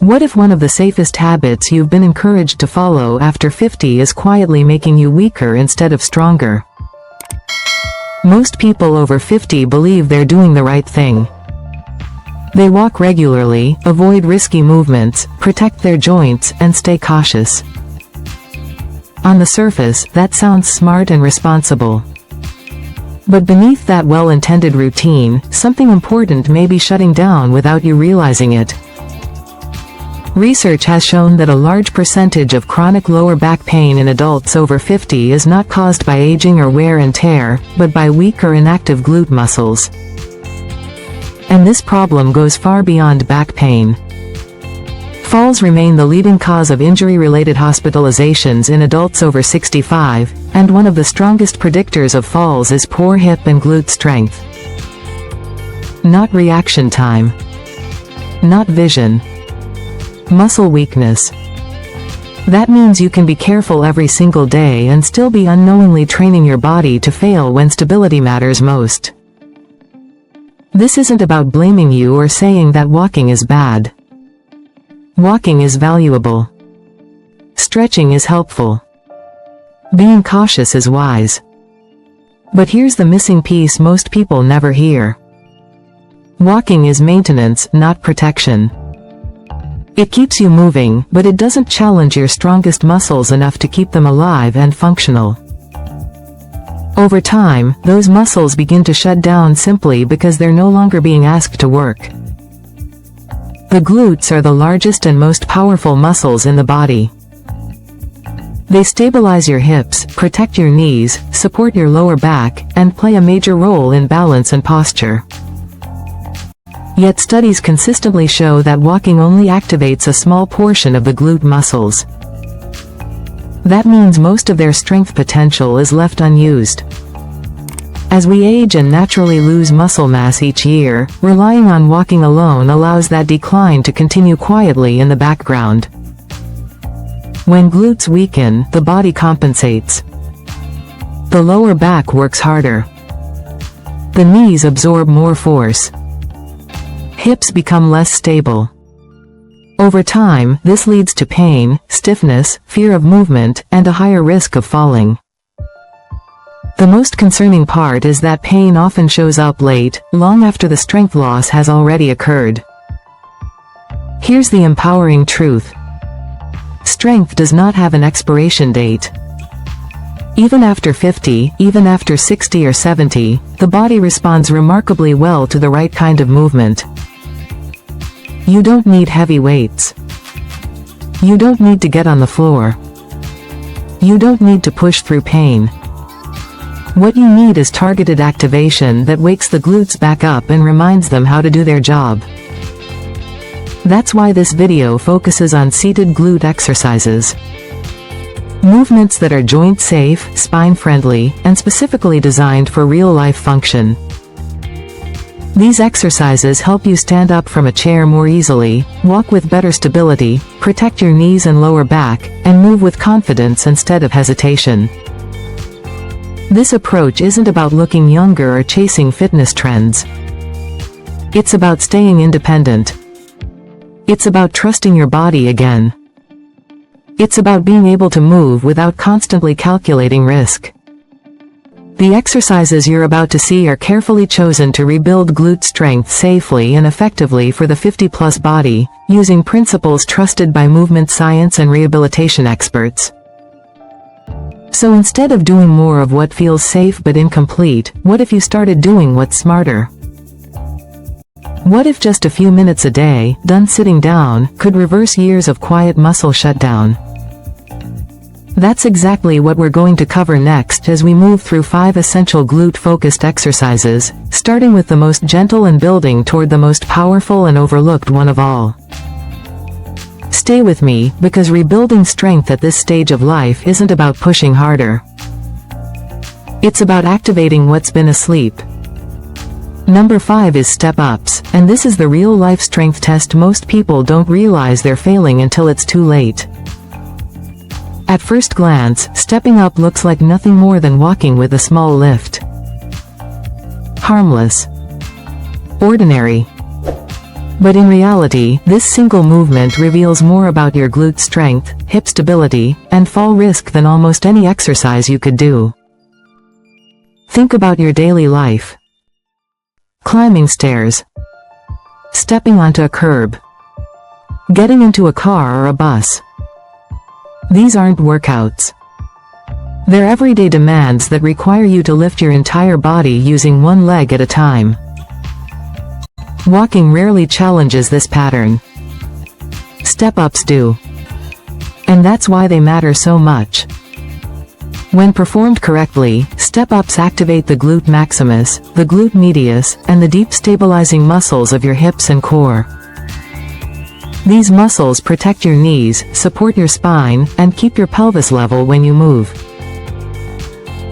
What if one of the safest habits you've been encouraged to follow after 50 is quietly making you weaker instead of stronger? Most people over 50 believe they're doing the right thing. They walk regularly, avoid risky movements, protect their joints, and stay cautious. On the surface, that sounds smart and responsible. But beneath that well-intended routine, something important may be shutting down without you realizing it. Research has shown that a large percentage of chronic lower back pain in adults over 50 is not caused by aging or wear and tear, but by weak or inactive glute muscles. And this problem goes far beyond back pain. Falls remain the leading cause of injury-related hospitalizations in adults over 65, and one of the strongest predictors of falls is poor hip and glute strength. Not reaction time. Not vision. Muscle weakness. That means you can be careful every single day and still be unknowingly training your body to fail when stability matters most. This isn't about blaming you or saying that walking is bad. Walking is valuable. Stretching is helpful. Being cautious is wise. But here's the missing piece most people never hear. Walking is maintenance, not protection. It keeps you moving, but it doesn't challenge your strongest muscles enough to keep them alive and functional. Over time, those muscles begin to shut down simply because they're no longer being asked to work. The glutes are the largest and most powerful muscles in the body. They stabilize your hips, protect your knees, support your lower back, and play a major role in balance and posture. Yet studies consistently show that walking only activates a small portion of the glute muscles. That means most of their strength potential is left unused. As we age and naturally lose muscle mass each year, relying on walking alone allows that decline to continue quietly in the background. When glutes weaken, the body compensates. The lower back works harder. The knees absorb more force. Hips become less stable. Over time, this leads to pain, stiffness, fear of movement, and a higher risk of falling. The most concerning part is that pain often shows up late, long after the strength loss has already occurred. Here's the empowering truth. Strength does not have an expiration date. Even after 50, even after 60 or 70, the body responds remarkably well to the right kind of movement. You don't need heavy weights. You don't need to get on the floor. You don't need to push through pain. What you need is targeted activation that wakes the glutes back up and reminds them how to do their job. That's why this video focuses on seated glute exercises. Movements that are joint-safe, spine-friendly, and specifically designed for real-life function. These exercises help you stand up from a chair more easily, walk with better stability, protect your knees and lower back, and move with confidence instead of hesitation. This approach isn't about looking younger or chasing fitness trends. It's about staying independent. It's about trusting your body again. It's about being able to move without constantly calculating risk. The exercises you're about to see are carefully chosen to rebuild glute strength safely and effectively for the 50-plus body, using principles trusted by movement science and rehabilitation experts. So instead of doing more of what feels safe but incomplete, what if you started doing what's smarter? What if just a few minutes a day, done sitting down, could reverse years of quiet muscle shutdown? That's exactly what we're going to cover next as we move through 5 essential glute-focused exercises, starting with the most gentle and building toward the most powerful and overlooked one of all. Stay with me, because rebuilding strength at this stage of life isn't about pushing harder. It's about activating what's been asleep. Number 5 is step-ups, and this is the real-life strength test most people don't realize they're failing until it's too late. At first glance, stepping up looks like nothing more than walking with a small lift. Harmless. Ordinary. But in reality, this single movement reveals more about your glute strength, hip stability, and fall risk than almost any exercise you could do. Think about your daily life. Climbing stairs. Stepping onto a curb. Getting into a car or a bus. These aren't workouts. They're everyday demands that require you to lift your entire body using one leg at a time. Walking rarely challenges this pattern. Step-ups do. And that's why they matter so much. When performed correctly, step-ups activate the glute maximus, the glute medius, and the deep stabilizing muscles of your hips and core. These muscles protect your knees, support your spine, and keep your pelvis level when you move.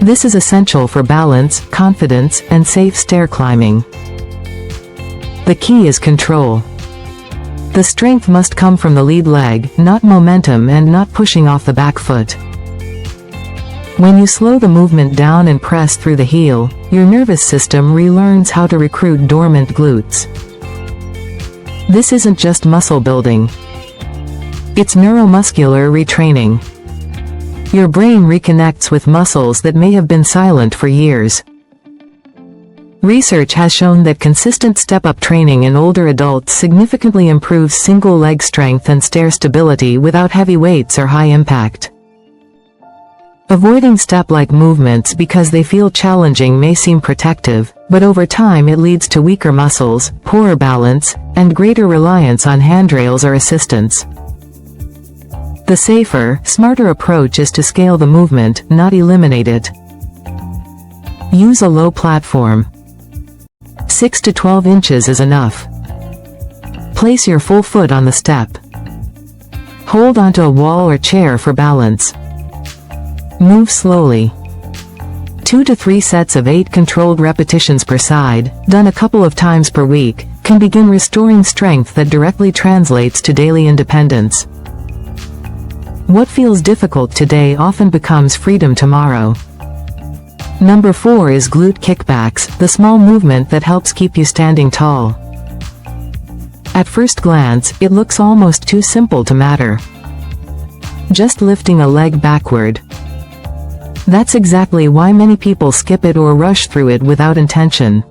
This is essential for balance, confidence, and safe stair climbing. The key is control. The strength must come from the lead leg, not momentum and not pushing off the back foot. When you slow the movement down and press through the heel, your nervous system relearns how to recruit dormant glutes. This isn't just muscle building. It's neuromuscular retraining. Your brain reconnects with muscles that may have been silent for years. Research has shown that consistent step-up training in older adults significantly improves single leg strength and stair stability without heavy weights or high impact. Avoiding step-like movements because they feel challenging may seem protective, but over time it leads to weaker muscles, poorer balance, and greater reliance on handrails or assistance. The safer, smarter approach is to scale the movement, not eliminate it. Use a low platform. 6 to 12 inches is enough. Place your full foot on the step. Hold onto a wall or chair for balance. Move slowly. 2 to 3 sets of 8 controlled repetitions per side, done a couple of times per week, can begin restoring strength that directly translates to daily independence. What feels difficult today often becomes freedom tomorrow. Number 4 is glute kickbacks, the small movement that helps keep you standing tall. At first glance, it looks almost too simple to matter. Just lifting a leg backward. That's exactly why many people skip it or rush through it without intention.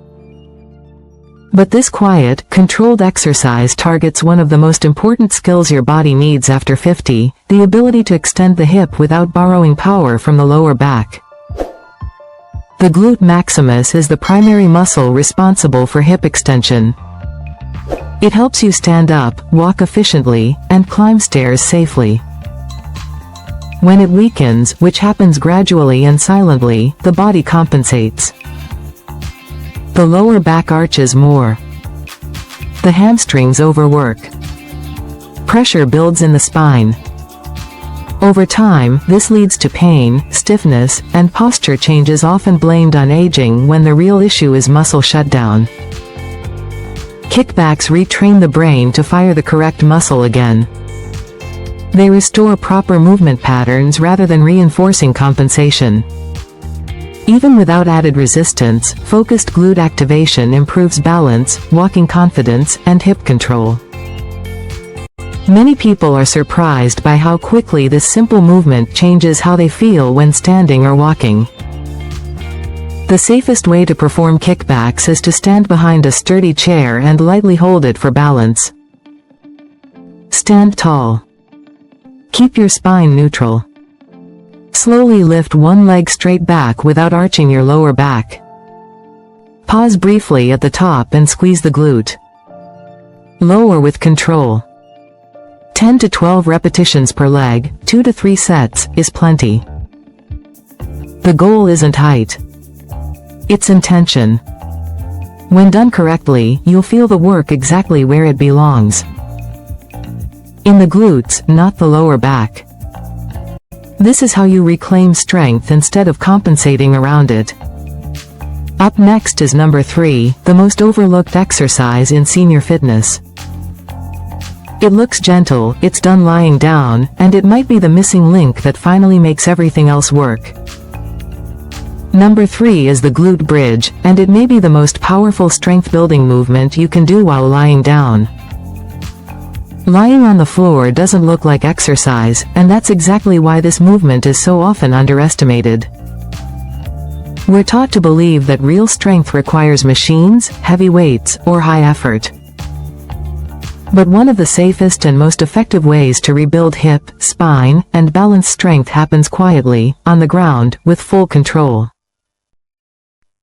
But this quiet, controlled exercise targets one of the most important skills your body needs after 50, the ability to extend the hip without borrowing power from the lower back. The glute maximus is the primary muscle responsible for hip extension. It helps you stand up, walk efficiently, and climb stairs safely. When it weakens, which happens gradually and silently, the body compensates. The lower back arches more. The hamstrings overwork. Pressure builds in the spine. Over time, this leads to pain, stiffness, and posture changes often blamed on aging when the real issue is muscle shutdown. Kickbacks retrain the brain to fire the correct muscle again. They restore proper movement patterns rather than reinforcing compensation. Even without added resistance, focused glute activation improves balance, walking confidence, and hip control. Many people are surprised by how quickly this simple movement changes how they feel when standing or walking. The safest way to perform kickbacks is to stand behind a sturdy chair and lightly hold it for balance. Stand tall. Keep your spine neutral. Slowly lift one leg straight back without arching your lower back. Pause briefly at the top and squeeze the glute. Lower with control. 10 to 12 repetitions per leg, 2 to 3 sets, is plenty. The goal isn't height. It's intention. When done correctly, you'll feel the work exactly where it belongs. In the glutes, not the lower back. This is how you reclaim strength instead of compensating around it. Up next is number 3, the most overlooked exercise in senior fitness. It looks gentle, it's done lying down, and it might be the missing link that finally makes everything else work. Number 3 is the glute bridge, and it may be the most powerful strength-building movement you can do while lying down. Lying on the floor doesn't look like exercise, and that's exactly why this movement is so often underestimated. We're taught to believe that real strength requires machines, heavy weights, or high effort. But one of the safest and most effective ways to rebuild hip, spine, and balance strength happens quietly, on the ground, with full control.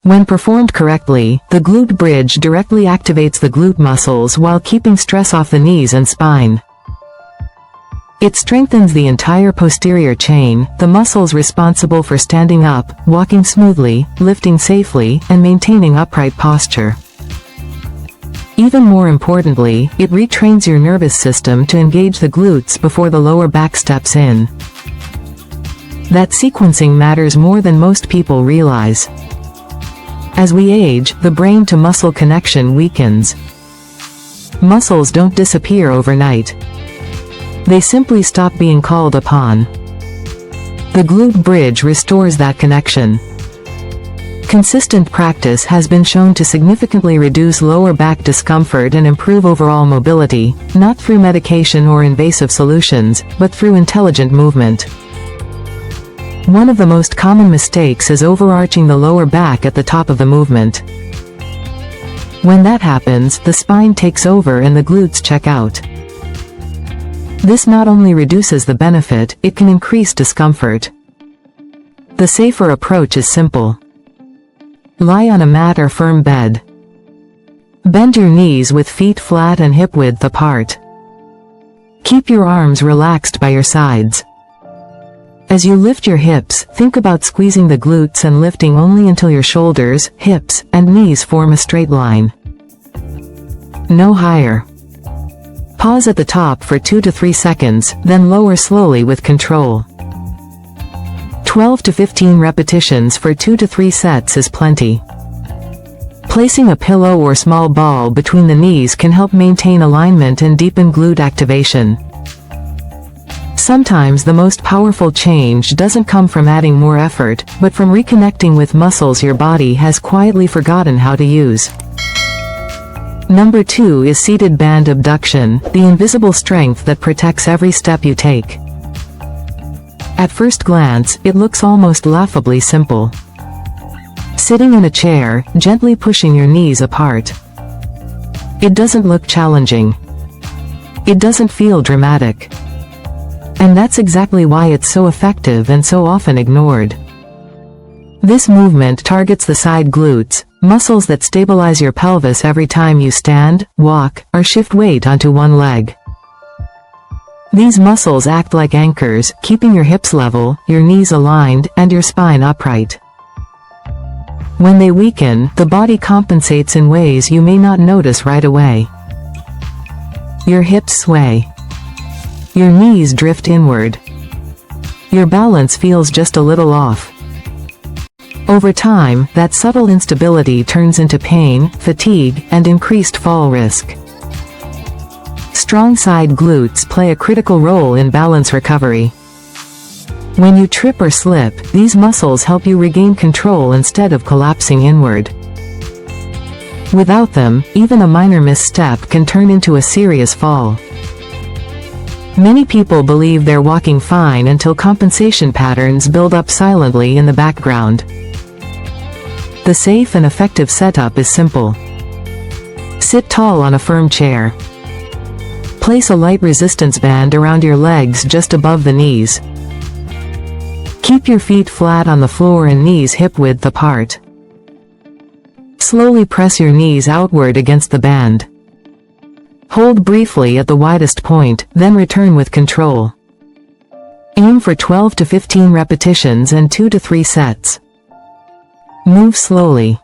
When performed correctly, the glute bridge directly activates the glute muscles while keeping stress off the knees and spine. It strengthens the entire posterior chain, the muscles responsible for standing up, walking smoothly, lifting safely, and maintaining upright posture. Even more importantly, it retrains your nervous system to engage the glutes before the lower back steps in. That sequencing matters more than most people realize. As we age, the brain-to-muscle connection weakens. Muscles don't disappear overnight. They simply stop being called upon. The glute bridge restores that connection. Consistent practice has been shown to significantly reduce lower back discomfort and improve overall mobility, not through medication or invasive solutions, but through intelligent movement. One of the most common mistakes is overarching the lower back at the top of the movement. When that happens, the spine takes over and the glutes check out. This not only reduces the benefit, it can increase discomfort. The safer approach is simple. Lie on a mat or firm bed. Bend your knees with feet flat and hip width apart. Keep your arms relaxed by your sides. As you lift your hips, think about squeezing the glutes and lifting only until your shoulders, hips, and knees form a straight line. No higher. Pause at the top for 2 to 3 seconds, then lower slowly with control. 12 to 15 repetitions for 2 to 3 sets is plenty. Placing a pillow or small ball between the knees can help maintain alignment and deepen glute activation. Sometimes the most powerful change doesn't come from adding more effort, but from reconnecting with muscles your body has quietly forgotten how to use. Number 2 is seated band abduction, the invisible strength that protects every step you take. At first glance, it looks almost laughably simple. Sitting in a chair, gently pushing your knees apart. It doesn't look challenging. It doesn't feel dramatic. And that's exactly why it's so effective and so often ignored. This movement targets the side glutes, muscles that stabilize your pelvis every time you stand, walk, or shift weight onto one leg. These muscles act like anchors, keeping your hips level, your knees aligned, and your spine upright. When they weaken, the body compensates in ways you may not notice right away. Your hips sway. Your knees drift inward. Your balance feels just a little off. Over time, that subtle instability turns into pain, fatigue, and increased fall risk. Strong side glutes play a critical role in balance recovery. When you trip or slip, these muscles help you regain control instead of collapsing inward. Without them, even a minor misstep can turn into a serious fall. Many people believe they're walking fine until compensation patterns build up silently in the background. The safe and effective setup is simple. Sit tall on a firm chair. Place a light resistance band around your legs just above the knees. Keep your feet flat on the floor and knees hip width apart. Slowly press your knees outward against the band. Hold briefly at the widest point, then return with control. Aim for 12 to 15 repetitions and 2 to 3 sets. Move slowly.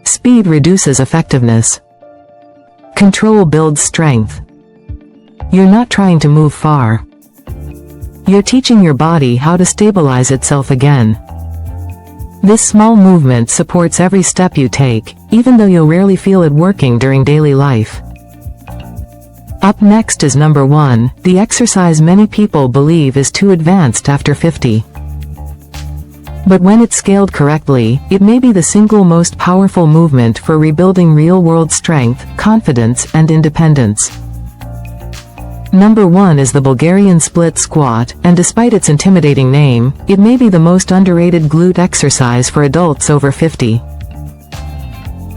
Speed reduces effectiveness. Control builds strength. You're not trying to move far. You're teaching your body how to stabilize itself again. This small movement supports every step you take, even though you'll rarely feel it working during daily life. Up next is number 1, the exercise many people believe is too advanced after 50. But when it's scaled correctly, it may be the single most powerful movement for rebuilding real-world strength, confidence, and independence. Number 1 is the Bulgarian split squat, and despite its intimidating name, it may be the most underrated glute exercise for adults over 50.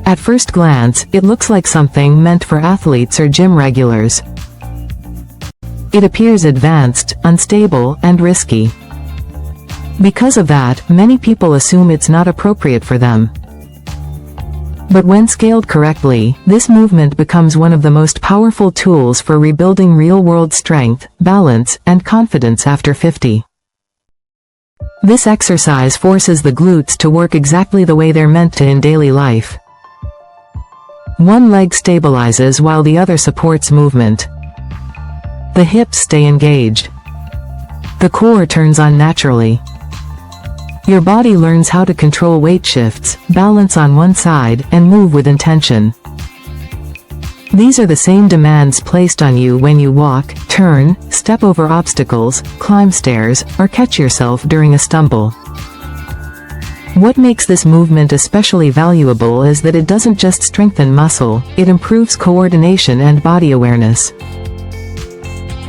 At first glance, it looks like something meant for athletes or gym regulars. It appears advanced, unstable, and risky. Because of that, many people assume it's not appropriate for them. But when scaled correctly, this movement becomes one of the most powerful tools for rebuilding real-world strength, balance, and confidence after 50. This exercise forces the glutes to work exactly the way they're meant to in daily life. One leg stabilizes while the other supports movement. The hips stay engaged. The core turns on naturally. Your body learns how to control weight shifts, balance on one side, and move with intention. These are the same demands placed on you when you walk, turn, step over obstacles, climb stairs, or catch yourself during a stumble. What makes this movement especially valuable is that it doesn't just strengthen muscle, it improves coordination and body awareness.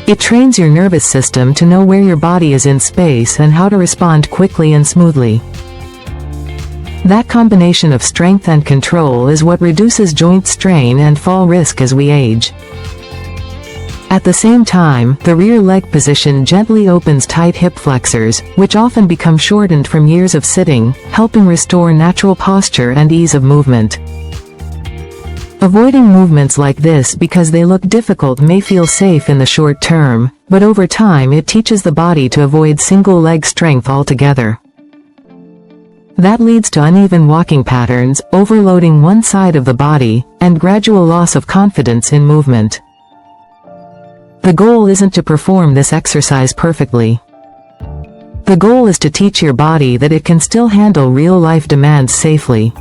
It trains your nervous system to know where your body is in space and how to respond quickly and smoothly. That combination of strength and control is what reduces joint strain and fall risk as we age. At the same time, the rear leg position gently opens tight hip flexors, which often become shortened from years of sitting, helping restore natural posture and ease of movement. Avoiding movements like this because they look difficult may feel safe in the short term, but over time it teaches the body to avoid single leg strength altogether. That leads to uneven walking patterns, overloading one side of the body, and gradual loss of confidence in movement. The goal isn't to perform this exercise perfectly. The goal is to teach your body that it can still handle real-life demands safely.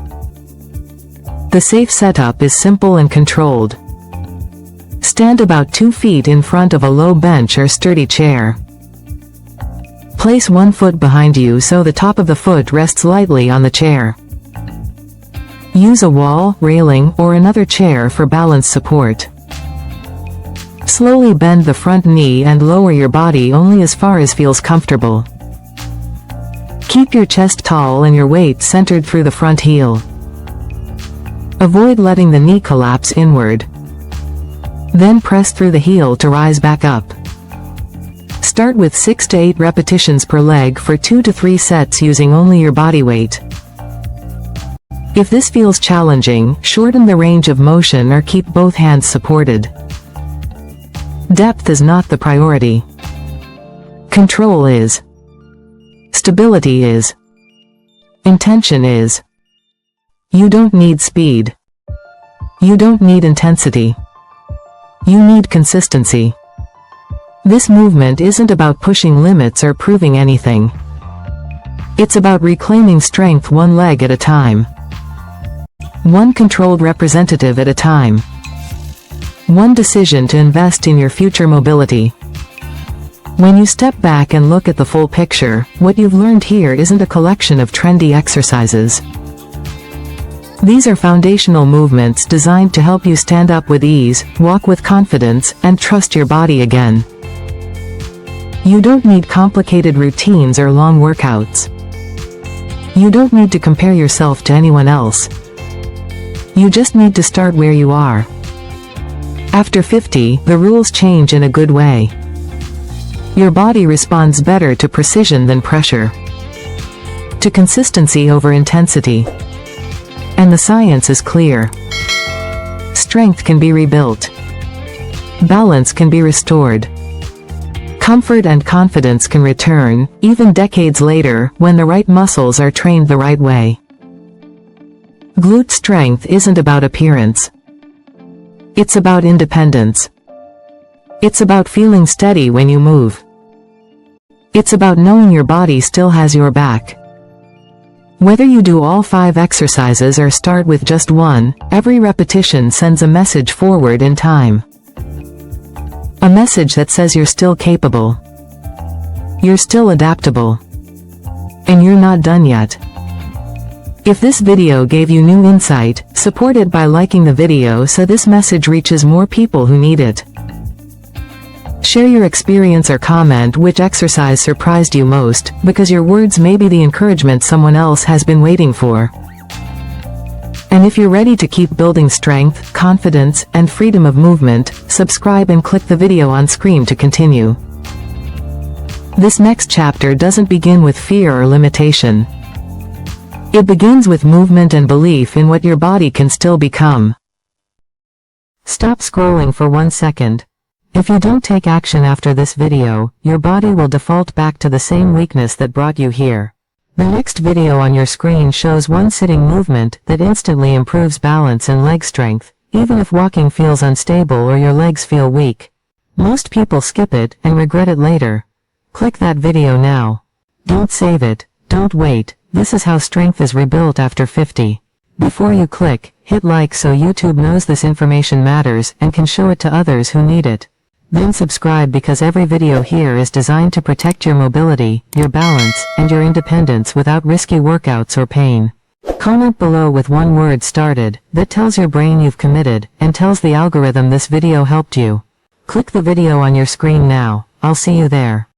The safe setup is simple and controlled. Stand about 2 feet in front of a low bench or sturdy chair. Place one foot behind you so the top of the foot rests lightly on the chair. Use a wall, railing, or another chair for balance support. Slowly bend the front knee and lower your body only as far as feels comfortable. Keep your chest tall and your weight centered through the front heel. Avoid letting the knee collapse inward. Then press through the heel to rise back up. Start with 6 to 8 repetitions per leg for 2 to 3 sets using only your body weight. If this feels challenging, shorten the range of motion or keep both hands supported. Depth is not the priority. Control is. Stability is. Intention is. You don't need speed. You don't need intensity. You need consistency. This movement isn't about pushing limits or proving anything. It's about reclaiming strength one leg at a time. One controlled representative at a time. One decision to invest in your future mobility. When you step back and look at the full picture, what you've learned here isn't a collection of trendy exercises. These are foundational movements designed to help you stand up with ease, walk with confidence, and trust your body again. You don't need complicated routines or long workouts. You don't need to compare yourself to anyone else. You just need to start where you are. After 50, the rules change in a good way. Your body responds better to precision than pressure. To consistency over intensity. And the science is clear. Strength can be rebuilt. Balance can be restored. Comfort and confidence can return, even decades later, when the right muscles are trained the right way. Glute strength isn't about appearance. It's about independence. It's about feeling steady when you move. It's about knowing your body still has your back. Whether you do all 5 exercises or start with just one, every repetition sends a message forward in time. A message that says you're still capable. You're still adaptable. And you're not done yet. If this video gave you new insight, support it by liking the video so this message reaches more people who need it. Share your experience or comment which exercise surprised you most, because your words may be the encouragement someone else has been waiting for. And if you're ready to keep building strength, confidence, and freedom of movement, subscribe and click the video on screen to continue. This next chapter doesn't begin with fear or limitation. It begins with movement and belief in what your body can still become. Stop scrolling for 1 second. If you don't take action after this video, your body will default back to the same weakness that brought you here. The next video on your screen shows one sitting movement that instantly improves balance and leg strength, even if walking feels unstable or your legs feel weak. Most people skip it and regret it later. Click that video now. Don't save it, don't wait. This is how strength is rebuilt after 50. Before you click, hit like so YouTube knows this information matters and can show it to others who need it. Then subscribe because every video here is designed to protect your mobility, your balance, and your independence without risky workouts or pain. Comment below with one word started that tells your brain you've committed and tells the algorithm this video helped you. Click the video on your screen now. I'll see you there.